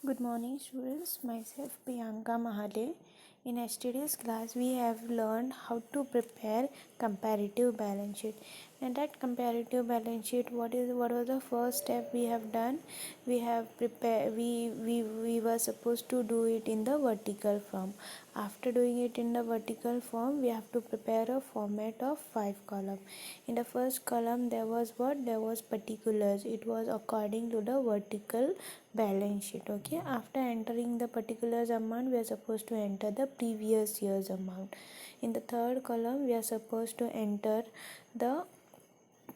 Good morning, students. Myself Priyanka Mahale. In yesterday's class, we have learned how to prepare comparative balance sheet. And that comparative balance sheet, what was the first step we have done? We have prepared. We were supposed to do it in the vertical form. After doing it in the vertical form, we have to prepare a format of 5 columns. In the first column, there was what? There was particulars. It was according to the vertical balance sheet. Okay, after entering the particulars amount, we are supposed to enter the previous year's amount. In the third column, we are supposed to enter the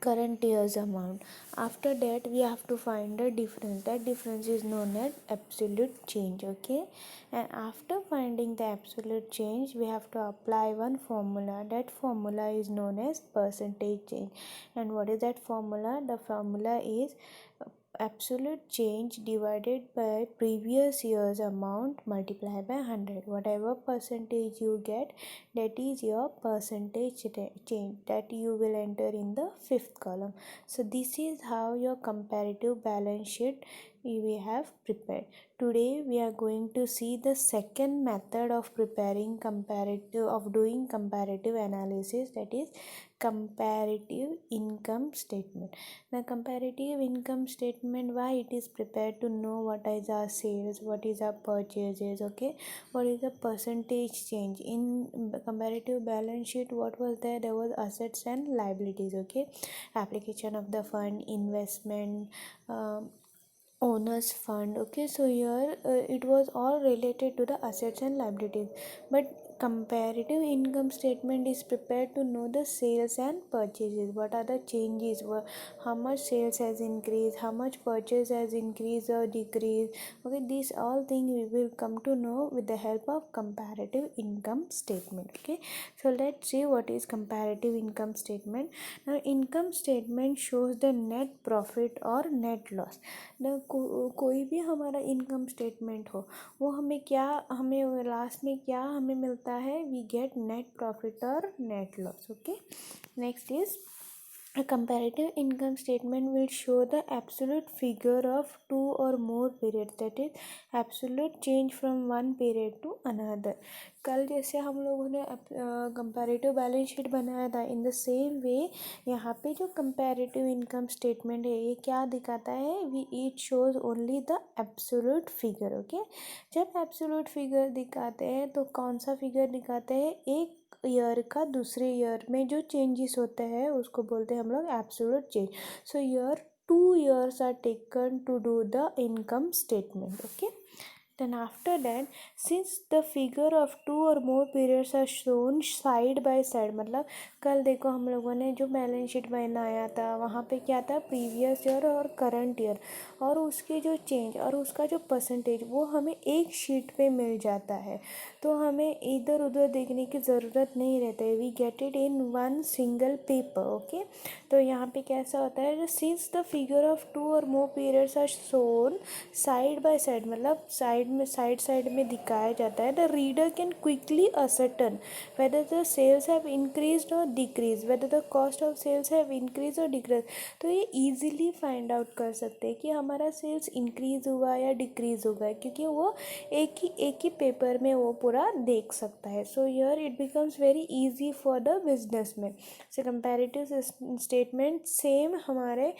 current year's amount. After that, we have to find the difference. That difference is known as absolute change. Okay, and after finding the absolute change, we have to apply one formula. That formula is known as percentage change. And what is that formula? The formula is absolute change divided by previous year's amount multiplied by 100. Whatever percentage you get, that is your percentage change that you will enter in the fifth column. So this is how your comparative balance sheet we have prepared. Today we are going to see the second method of preparing doing comparative analysis, that is comparative income statement. The comparative income statement, why it is prepared? To know what is our sales, what is our purchases, okay, what is the percentage change. In comparative balance sheet, what was there? There was assets and liabilities. Okay, application of the fund, investment, owners fund. Okay, so here it was all related to the assets and liabilities. But comparative income statement is prepared to know the sales and purchases. What are the changes? How much sales has increased, how much purchase has increased or decreased. Okay, these all things we will come to know with the help of comparative income statement. Okay, so let's see what is comparative income statement. Now income statement shows the net profit or net loss. कोई भी हमारा income statement हो, वो हमें last में क्या हमें मिलता है? वी गेट नेट प्रॉफिट और net loss. Okay, next is a comparative income statement will show the absolute figure of 2 or more periods, that is absolute change from one period to another. कल जैसे हम लोगों ने comparative balance sheet बनाया था, in the same way यहाँ पे जो कंपैरेटिव इनकम स्टेटमेंट है, ये क्या दिखाता है? We it shows only the absolute figure. Okay, जब एब्सोल्यूट फिगर दिखाते हैं तो कौन सा फिगर दिखाते हैं? एक ईयर का दूसरे ईयर में जो चेंजेस होते हैं उसको बोलते हैं हम लोग absolute change. So year 2 years are taken to do the income statement. Okay, then after that, since the figure of 2 or more periods are shown side by side, मतलब कल देखो हम लोगों ने जो बैलेंस शीट बनाया था, वहाँ पे क्या था? प्रीवियस ईयर और करंट ईयर, और उसके जो चेंज और उसका जो परसेंटेज वो हमें एक शीट पे मिल जाता है. तो हमें इधर उधर देखने की ज़रूरत नहीं रहता है. We get it in one single paper. Okay, तो यहाँ पे कैसा होता है? Since the figure of 2 or more periods are shown side by side, मतलब साइड में दिखाया जाता है. The reader can quickly ascertain whether the sales have increased or decreased, whether the cost of sales have increased or decreased. तो ये easily find out कर सकते हैं कि हमारा सेल्स इंक्रीज हुआ या डिक्रीज हुआ है, क्योंकि वो एक ही पेपर में वो पूरा देख सकता है. So here it becomes very easy for the business में. से कंपैरेटिव स्टेटमेंट सेम हमारे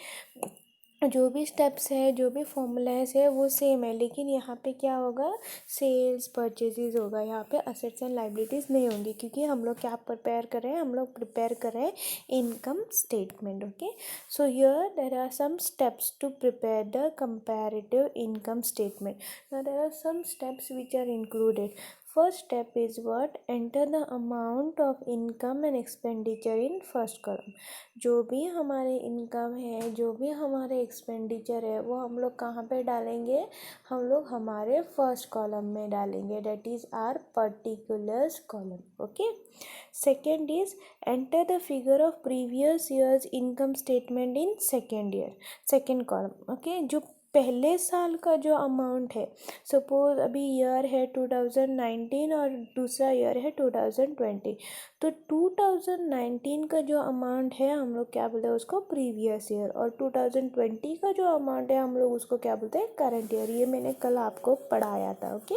जो भी स्टेप्स है, जो भी फॉर्मूलाज है वो सेम है, लेकिन यहाँ पे क्या होगा? सेल्स परचेजेस होगा. यहाँ पे असेट्स एंड लाइबिलिटीज़ नहीं होंगी, क्योंकि हम लोग क्या प्रिपेयर कर रहे हैं? हम लोग प्रिपेयर कर रहे हैं income statement. Okay, so here there are some steps to prepare the comparative income statement. Now there are some steps which are included. First step is what? Enter the amount of income and expenditure in first column. जो भी हमारे income है, जो भी हमारे expenditure है, वो हम लोग कहाँ पे डालेंगे? हम लोग हमारे फर्स्ट कॉलम में डालेंगे, date is or particulars column. Okay, second is enter the figure of previous year's income statement in second column. Okay, जो पहले साल का जो अमाउंट है, सपोज अभी ईयर है 2019 और दूसरा ईयर है 2020, तो 2019 का जो अमाउंट है हम लोग क्या बोलते हैं उसको प्रीवियस ईयर, और 2020 का जो अमाउंट है हम लोग उसको क्या बोलते हैं करंट ईयर। ये मैंने कल आपको पढ़ाया था। ओके,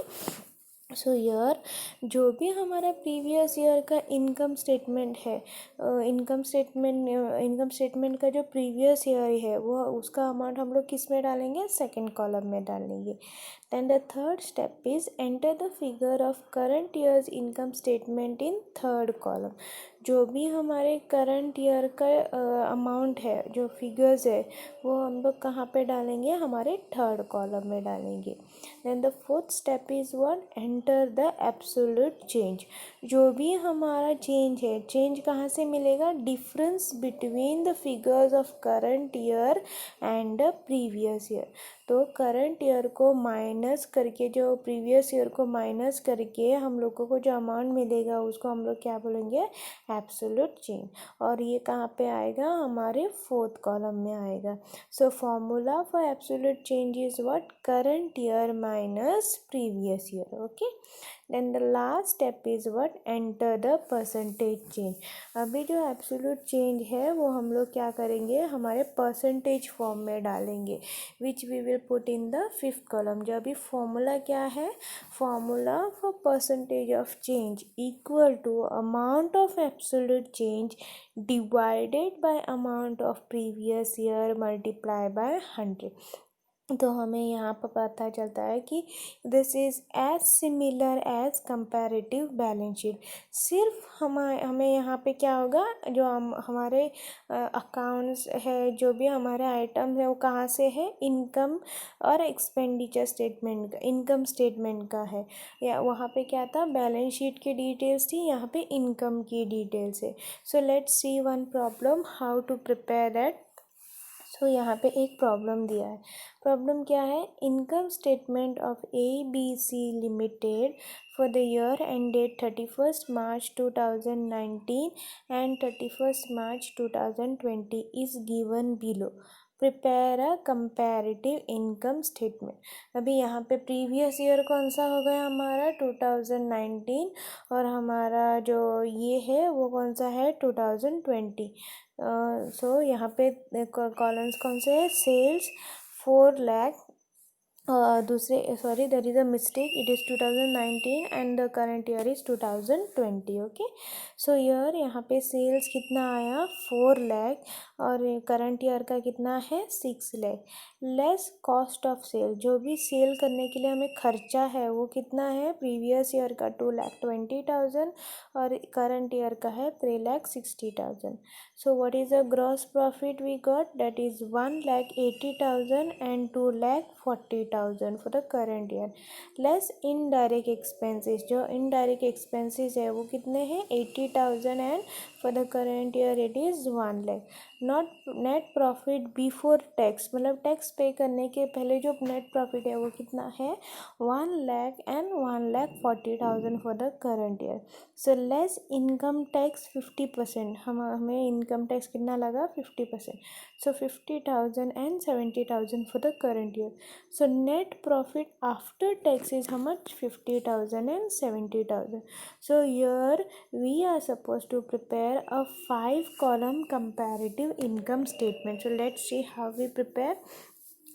सो ईयर जो भी हमारा प्रीवियस ईयर का इनकम स्टेटमेंट है, इनकम स्टेटमेंट का जो प्रीवियस ईयर है वो उसका अमाउंट हम लोग किस में डालेंगे, सेकंड कॉलम में डालेंगे। Then the third step is enter the figure of current year's income statement in third column. जो भी हमारे करंट ईयर का अमाउंट है, जो फिगर्स है, वो हम लोग कहाँ पे डालेंगे, हमारे थर्ड कॉलम में डालेंगे। Then the fourth step is what, enter the absolute change. जो भी हमारा चेंज है, चेंज कहाँ से मिलेगा, difference between the figures of current year and the previous year. तो करंट ईयर को माइनस करके, जो प्रीवियस ईयर को माइनस करके हम लोगों को जो अमाउंट मिलेगा उसको हम लोग क्या बोलेंगे, एब्सोल्यूट चेंज। और ये कहाँ पे आएगा, हमारे फोर्थ कॉलम में आएगा। So formula for absolute change is what, current year minus previous year. Okay, then the last step is what, enter the percentage change. अभी जो एब्सोल्यूट चेंज है वो हम लोग क्या करेंगे, हमारे परसेंटेज फॉर्म में डालेंगे, which we will put in the fifth column. जो अभी फॉर्मूला क्या है, formula for percentage of change equal to amount of absolute change divided by amount of previous year multiply by 100। तो हमें यहाँ पर पता चलता है कि this is as similar as comparative balance sheet. सिर्फ हमें यहाँ पे क्या होगा, जो हमारे अकाउंट्स है, जो भी हमारे आइटम है वो कहाँ से है, इनकम और एक्सपेंडिचर स्टेटमेंट का, इनकम स्टेटमेंट का है। या वहाँ पे क्या था, बैलेंस शीट की डिटेल्स थी, यहाँ पे इनकम की डिटेल्स है। So let's see one problem how to prepare that. So यहाँ पे एक प्रॉब्लम दिया है। प्रॉब्लम क्या है, income statement of ABC limited for the year ended 31st March 2019 and 31st March 2020 is given below. Prepare a comparative income statement. अभी यहाँ पे प्रीवियस ईयर कौन सा हो गया, हमारा 2019, और हमारा जो ये है वो कौन सा है, 2020। सो यहाँ पे कॉलम्स कौन से है, सेल्स 4 लाख, दूसरे sorry there is a mistake, it is 2019 and the current year is 2020। Okay, so year यहाँ पे सेल्स कितना आया, 4 लाख, और करंट ईयर का कितना है, 6 lakh. Less cost of sale, जो भी सेल करने के लिए हमें खर्चा है वो कितना है, प्रीवियस ईयर का 2,20,000 और करंट ईयर का है 3,60,000। So what is the gross profit we got, that is 1,80,000 and 2,40,000 for the current year. Less indirect expenses, जो इनडायरेक्ट एक्सपेंसेस है वो कितने हैं, 80,000 and for the current year it is 1 lakh. Not net profit before tax, मतलब tax pay करने के पहले जो नेट प्रॉफिट है वो कितना है, 1 lakh and 1,40,000 for the current year. So less income tax 50%, हमें इनकम टैक्स कितना लगा, 50%। सो 50,000 and 70,000 for the current year. So net profit after tax is how much, 50,000 and 70,000. So here we are supposed to prepare a 5-column comparative income statement. So let's see how we prepare.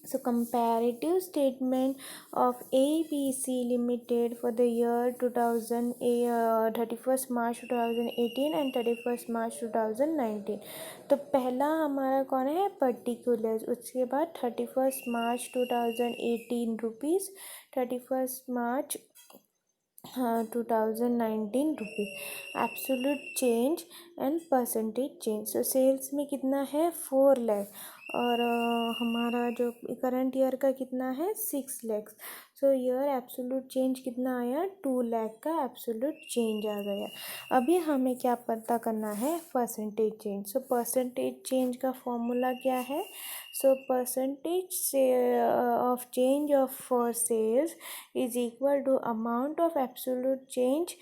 So comparative statement of ABC Limited for the year 31st March 2018 and 31st March 2019. तो पहला हमारा कौन है, particulars, उसके बाद 31st March 2018 rupees, 31st March 2019 rupees, absolute change and percentage change. So sales में कितना है, 4 लाख, और हमारा जो करंट ईयर का कितना है, 6 लाख। सो ईयर एब्सोल्यूट चेंज कितना आया, 2 लाख का एब्सोल्यूट चेंज आ गया। अभी हमें क्या पता करना है, percentage change. So percentage change का फॉर्मूला क्या है, सो परसेंटेज से of change of for sales is equal to amount of absolute change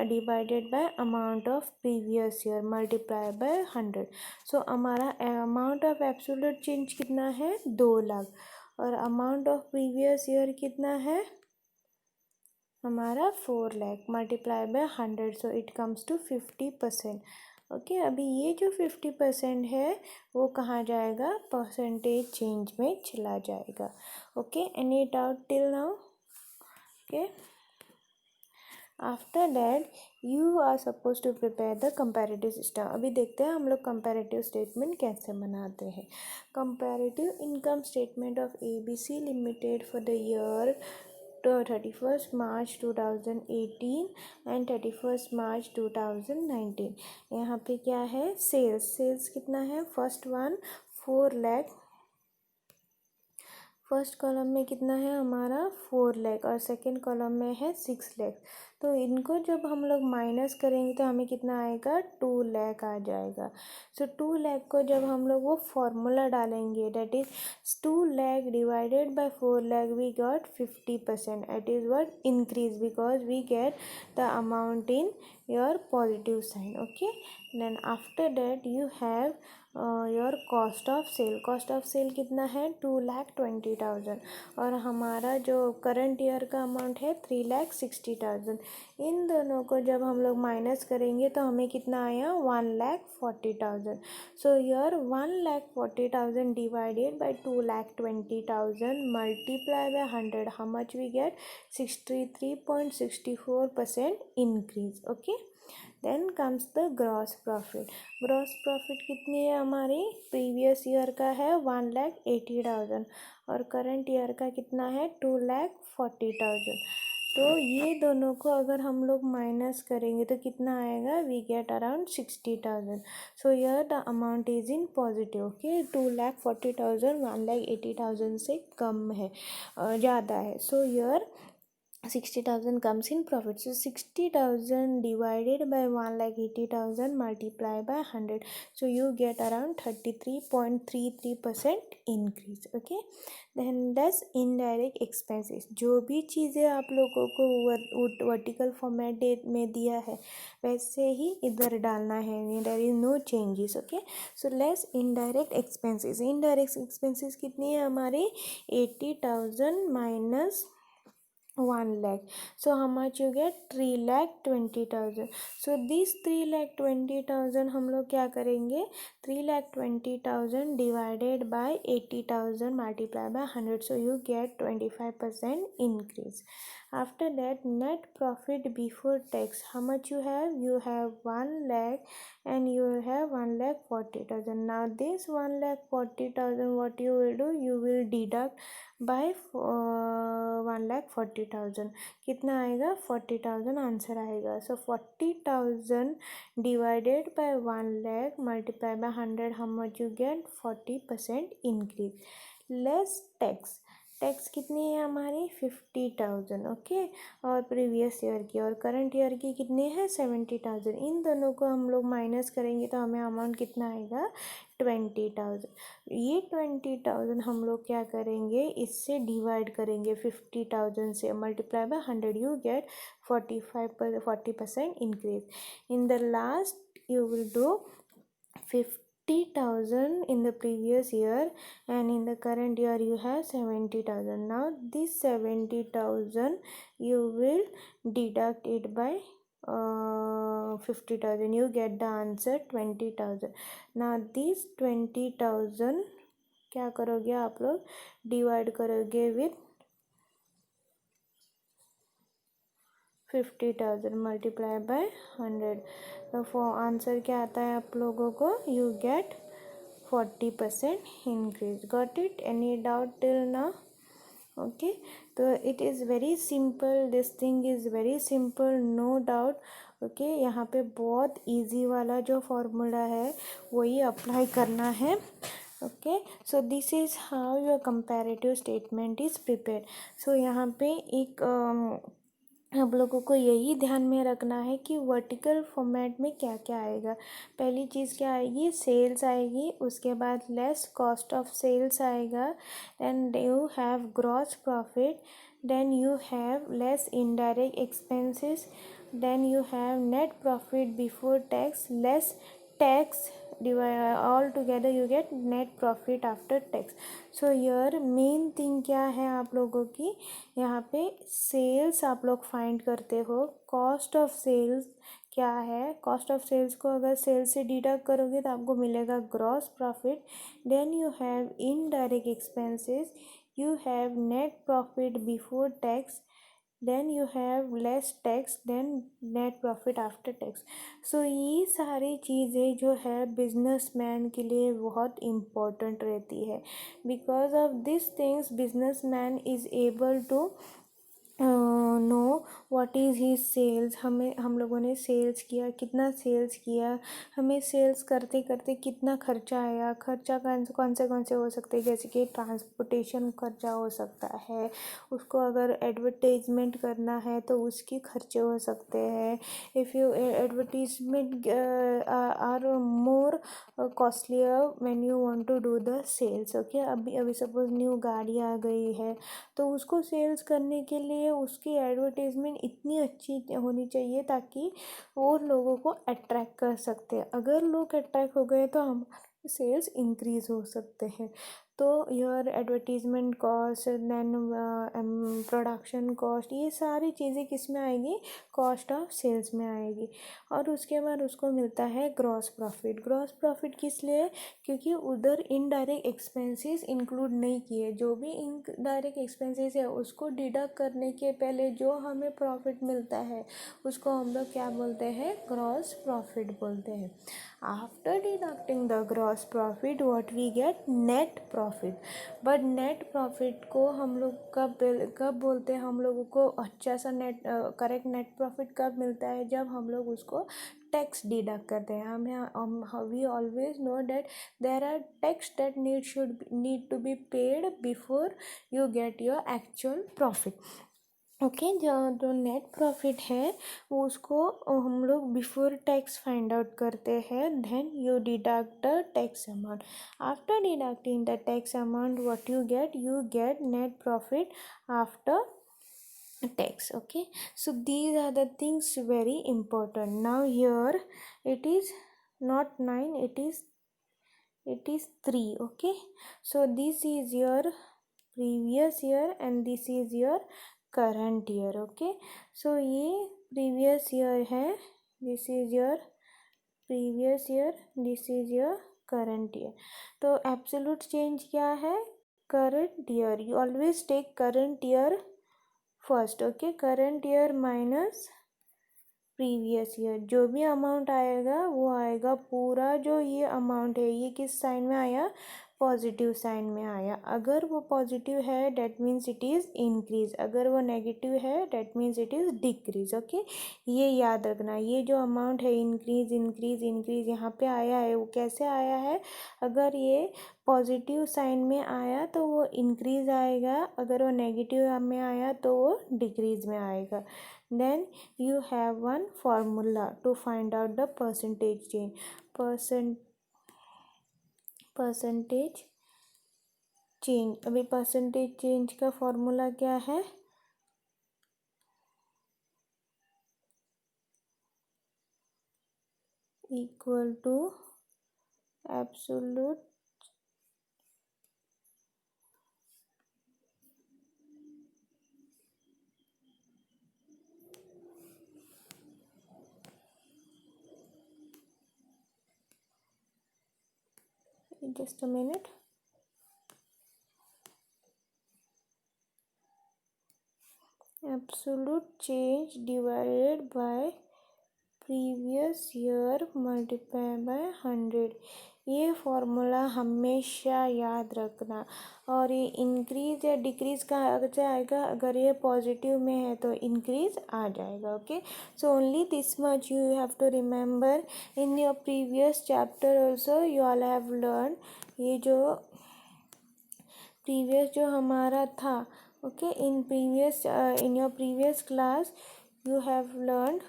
divided by amount of previous year multiply by 100। So हमारा अमाउंट ऑफ एब्सोल्यूट चेंज कितना है, 2 लाख, और amount of previous year कितना है हमारा 4 lakh multiply by 100 so it comes to 50%। Okay, अभी ये जो 50% है वो कहाँ जाएगा, परसेंटेज चेंज में चला जाएगा। Okay, any doubt till now? Okay, after that you are suppose to prepare the comparative system. अभी देखते हैं हम लोग कंपैरेटिव स्टेटमेंट कैसे बनाते हैं। Comparative income statement of ABC limited for the year 31st March 2018 and 31st March 2019। यहाँ पे क्या है, सेल्स कितना है, first one 4 lakh, first column में कितना है हमारा 4 लाख और सेकंड कॉलम में है 6 लाख। तो इनको जब हम लोग माइनस करेंगे तो हमें कितना आएगा, 2 लाख आ जाएगा। सो 2 लाख को जब हम लोग वो फॉर्मूला डालेंगे, that is 2 lakh divided by 4 lakh, we got 50%। It is what, increase, because we get the amount in your positive sign. Okay, then after that you have your cost of sale कितना है, 2,20,000 और हमारा जो करंट ईयर का amount है 3,60,000। इन दोनों को जब हम लोग माइनस करेंगे तो हमें कितना आया, 1,40,000। So your 1,40,000 divided by 2,20,000 multiply by 100, how much we get, 63.64% increase. Okay, then comes the gross profit. Gross profit कितनी है हमारी, प्रीवियस ईयर का है 1,80,000 और करंट ईयर का कितना है 2,40,000। तो ये दोनों को अगर हम लोग माइनस करेंगे तो कितना आएगा, we get around 60,000। So your the amount is in positive. Okay, 2,40,000 1,80,000 से कम है, ज़्यादा है। सो यर 60,000 comes in profit. So 60,000 divided by 1,80,000 multiply by 100. So you get around 33.33% increase. Okay, then that's indirect expenses. जो भी चीज़ें आप लोगों को वर्टिकल फॉर्मेट में दिया है वैसे ही इधर डालना है, there is no changes. Okay, so less indirect expenses. Indirect expenses कितनी है हमारी, 80,000 minus 1 lakh. So how much you get, 3,20,000. So this 3,20,000 हम लोग क्या करेंगे, 3,20,000 divided by 80,000 multiplied by 100. So you get 25% increase. After that, net profit before tax, how much you have, you have 1 lakh and you have 1,40,000. Now this 1,40,000 what you will do, you will deduct by 1,40,000। कितना आएगा, 40,000 answer आएगा। सो 40,000 divided by 1 lakh multiply by 100, how much you get, 40% increase. Less tax, tax कितनी है हमारी, 50,000। Okay, और previous year की और current year की कितनी है, 70,000। इन दोनों को हम लोग माइनस करेंगे तो हमें अमाउंट कितना आएगा, 20,000। ये 20,000 हम लोग क्या करेंगे, इससे डिवाइड करेंगे 50,000 से, multiply by 100, you get 40% increase. In the last you will do 50,000 in the previous year and in the current year you have 70,000. Now this 70,000 you will deduct it by 50,000, you get the answer 20,000. Now this 20,000 क्या करोगे आप लोग, divide करोगे with 50,000 multiply by 100। तो for answer क्या आता है आप लोगों को, you get 40% increase. Got it, any doubt till now? Okay, तो it is very simple, this thing is very simple, no doubt. Okay, यहाँ पे बहुत इजी वाला जो फॉर्मूला है वही अप्लाई करना है। Okay, so this is how your comparative statement is prepared. So यहाँ पे एक आप लोगों को यही ध्यान में रखना है कि वर्टिकल फॉर्मेट में क्या क्या आएगा। पहली चीज़ क्या आएगी, सेल्स आएगी, उसके बाद लेस कॉस्ट ऑफ सेल्स आएगा, then you have gross profit, then you have less indirect expenses, then you have net profit before tax, less tax divide all together you get net profit after tax. So here main thing क्या है आप लोगों की, यहाँ पे sales आप लोग find करते हो, कॉस्ट ऑफ सेल्स क्या है, कॉस्ट ऑफ सेल्स को अगर सेल्स से डिडक्ट करोगे तो आपको मिलेगा gross profit. Then you have indirect expenses, you have net profit before tax, then you have less tax, then net profit after tax. So ये सारी चीज़ें जो है बिजनेसमैन के लिए बहुत इम्पोर्टेंट रहती है. Because of this things businessman is able to know what is he sales. हम लोगों ने सेल्स किया, कितना सेल्स किया, हमें सेल्स करते करते कितना खर्चा आया, खर्चा कौन से हो सकते हैं, जैसे कि ट्रांसपोर्टेशन खर्चा हो सकता है, उसको अगर एडवर्टाइजमेंट करना है तो उसके खर्चे हो सकते हैं. If you advertisement are more costlier when you want to do the sales. Okay, अभी सपोज न्यू गाड़ी आ गई है तो उसको सेल्स करने के लिए उसकी एडवर्टाइजमेंट इतनी अच्छी होनी चाहिए ताकि और लोगों को अट्रैक्ट कर सकते हैं. अगर लोग अट्रैक्ट हो गए तो हमारे सेल्स इंक्रीज हो सकते हैं. तो your advertisement cost, then production cost, ये सारी चीज़ें किस में आएगी, कॉस्ट ऑफ सेल्स में आएगी. और उसके बाद उसको मिलता है ग्रॉस प्रॉफिट. ग्रॉस प्रॉफिट किस लिए, क्योंकि उधर इनडायरेक्ट एक्सपेंसेस इंक्लूड नहीं किए. जो भी इनडायरेक्ट एक्सपेंसेस है उसको डिडक्ट करने के पहले जो हमें प्रॉफिट मिलता है उसको हम लोग क्या बोलते हैं, ग्रॉस प्रॉफिट बोलते हैं. After deducting the gross profit what we get, net profit. But net profit को हम लोग कब बोलते हैं, हम लोगों को अच्छा सा करेक्ट नेट प्रॉफिट कब मिलता है, जब हम लोग उसको टैक्स डिडक्ट करते हैं. We always know that there are tax that need to be paid before you get your actual profit. Okay, जो नेट प्रॉफिट है वो उसको हम लोग बिफोर टैक्स फाइंड आउट करते हैं. Then you deduct the tax amount. After deducting the tax amount what you get net profit after tax. Okay, so these are the things very important. Now here it is not 9, it is 3. Okay, so this is your previous year and this is your current year. Okay, so ये previous year है, this is your previous year, this is your current year. तो absolute change क्या है, current year. You always take current year first. Okay, current year minus previous year. जो भी amount आएगा वो आएगा पूरा. जो ये अमाउंट है ये किस साइन में आया, पॉजिटिव साइन में आया. अगर वो पॉजिटिव है that means it is increase, अगर वो नेगेटिव है that means it is decrease. Okay, ये याद रखना. ये जो अमाउंट है इंक्रीज इंक्रीज इंक्रीज यहाँ पे आया है, वो कैसे आया है, अगर ये पॉजिटिव साइन में आया तो वो इंक्रीज आएगा, अगर वो नेगेटिव में आया तो वो डिक्रीज में आएगा. Then you have one formula to find out the percentage change. Percentage change. अभी परसेंटेज चेंज का फॉर्मूला क्या है, equal to absolute just a minute. Absolute change divided by previous year multiplied by 100. ये formula हमेशा याद रखना. और ये इंक्रीज या डिक्रीज कहाँ से आएगा, अगर ये पॉजिटिव में है तो इंक्रीज आ जाएगा. Okay, so only this much you have to remember. In your previous chapter also you all have learn. ये जो प्रीवियस जो हमारा था, okay, in your previous class you have learned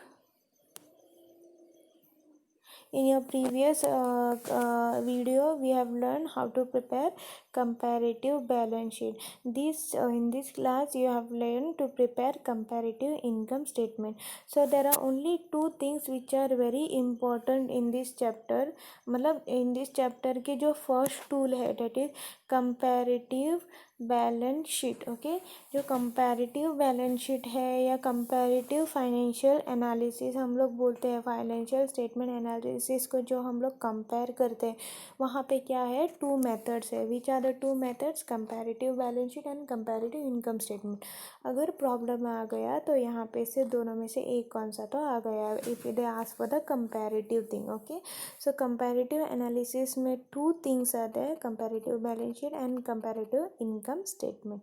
in your previous video we have learned how to prepare comparative balance sheet. In this class you have learned to prepare comparative income statement. So there are only two things which are very important in this chapter. मतलब in this chapter के जो first tool है that is comparative balance sheet. Okay, जो comparative balance sheet है या comparative financial analysis हम लोग बोलते हैं, फाइनेंशियल स्टेटमेंट एनालिसिस को जो हम लोग कंपेयर करते हैं, वहाँ पे क्या है, टू मेथड्स है. Which are the two methods? Comparative balance sheet and comparative income statement. अगर प्रॉब्लम आ गया तो यहाँ पे से दोनों में से एक कौन सा तो आ गया, if they ask for the comparative thing. Okay, so comparative analysis में टू थिंग्स आते हैं, comparative balance sheet and comparative income statement.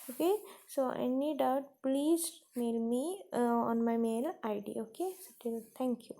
Okay, so any doubt please mail me on my mail id. Okay, so thank you.